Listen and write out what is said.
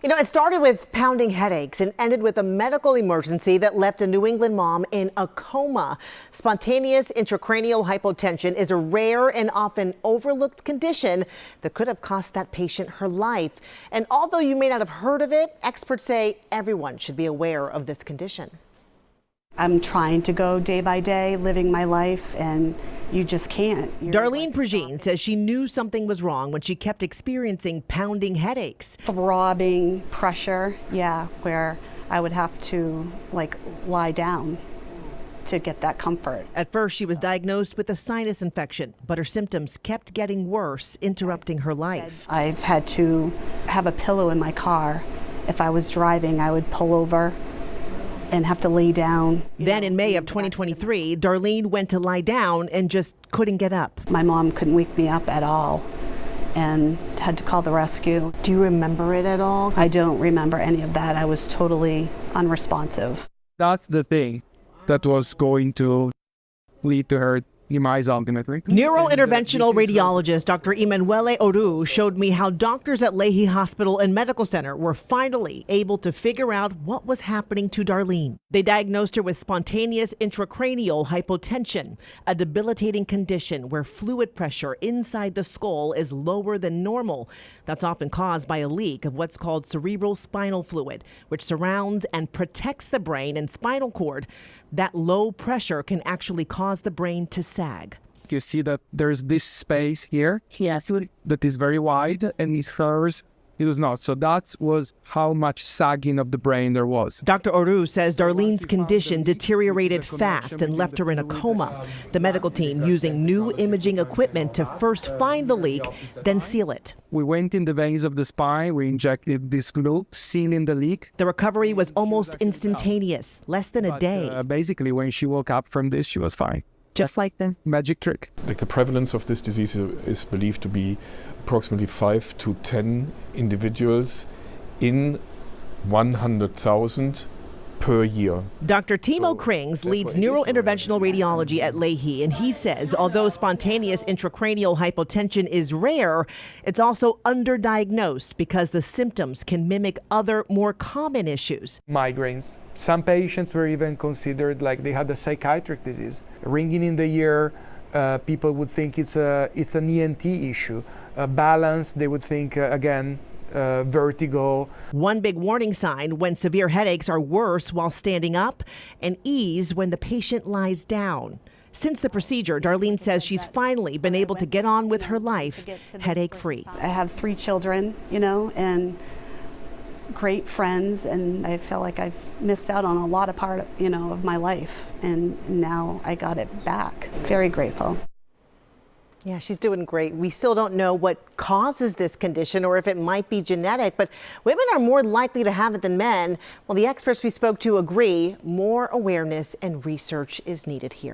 It started with pounding headaches and ended with a medical emergency that left a New England mom in a coma. Spontaneous intracranial hypotension is a rare and often overlooked condition that could have cost that patient her life. And although you may not have heard of it, experts say everyone should be aware of this condition. I'm trying to go day by day, living my life, and you just can't. Darlene Prigine says she knew something was wrong when she kept experiencing pounding headaches. Throbbing pressure, where I would have to lie down to get that comfort. At first, she was diagnosed with a sinus infection, but her symptoms kept getting worse, interrupting her life. I've had to have a pillow in my car. If I was driving, I would pull over and have to lay down. Then in May of 2023, Darlene went to lie down and just couldn't get up. My mom couldn't wake me up at all and had to call the rescue. Do you remember it at all? I don't remember any of that. I was totally unresponsive. That's the thing that was going to lead to her demise ultimately. Neurointerventional radiologist Dr. Emanuele Oru showed me how doctors at Leahy Hospital and Medical Center were finally able to figure out what was happening to Darlene. They diagnosed her with spontaneous intracranial hypotension, a debilitating condition where fluid pressure inside the skull is lower than normal. That's often caused by a leak of what's called cerebral spinal fluid, which surrounds and protects the brain and spinal cord. That low pressure can actually cause the brain to sag. You see that there's this space here that is very wide, and hers it was not. So that was how much sagging of the brain there was. Dr. Oru says Darlene's condition deteriorated fast and left her in a coma. The medical team using new imaging equipment to first find the leak, then seal it. We went in the veins of the spine, we injected this glue, sealing the leak. The recovery was almost instantaneous, less than a day. Basically, when she woke up from this, she was fine. Just like the magic trick. The prevalence of this disease is believed to be approximately 5 to 10 individuals in 100,000 per year. Dr. Timo Krings leads neurointerventional radiology at Leahy, and he says although spontaneous intracranial hypotension is rare, it's also underdiagnosed because the symptoms can mimic other more common issues. Migraines. Some patients were even considered like they had a psychiatric disease. Ringing in the ear, people would think it's an ENT issue. Balance, they would think again, vertigo. One big warning sign when severe headaches are worse while standing up and ease when the patient lies down. Since the procedure, Darlene says she's finally been able to get on with her life headache-free. I have 3 children, and great friends, and I feel like I've missed out on a lot of part, of my life, and now I got it back. Very grateful. Yeah, she's doing great. We still don't know what causes this condition or if it might be genetic, but women are more likely to have it than men. Well, the experts we spoke to agree more awareness and research is needed here.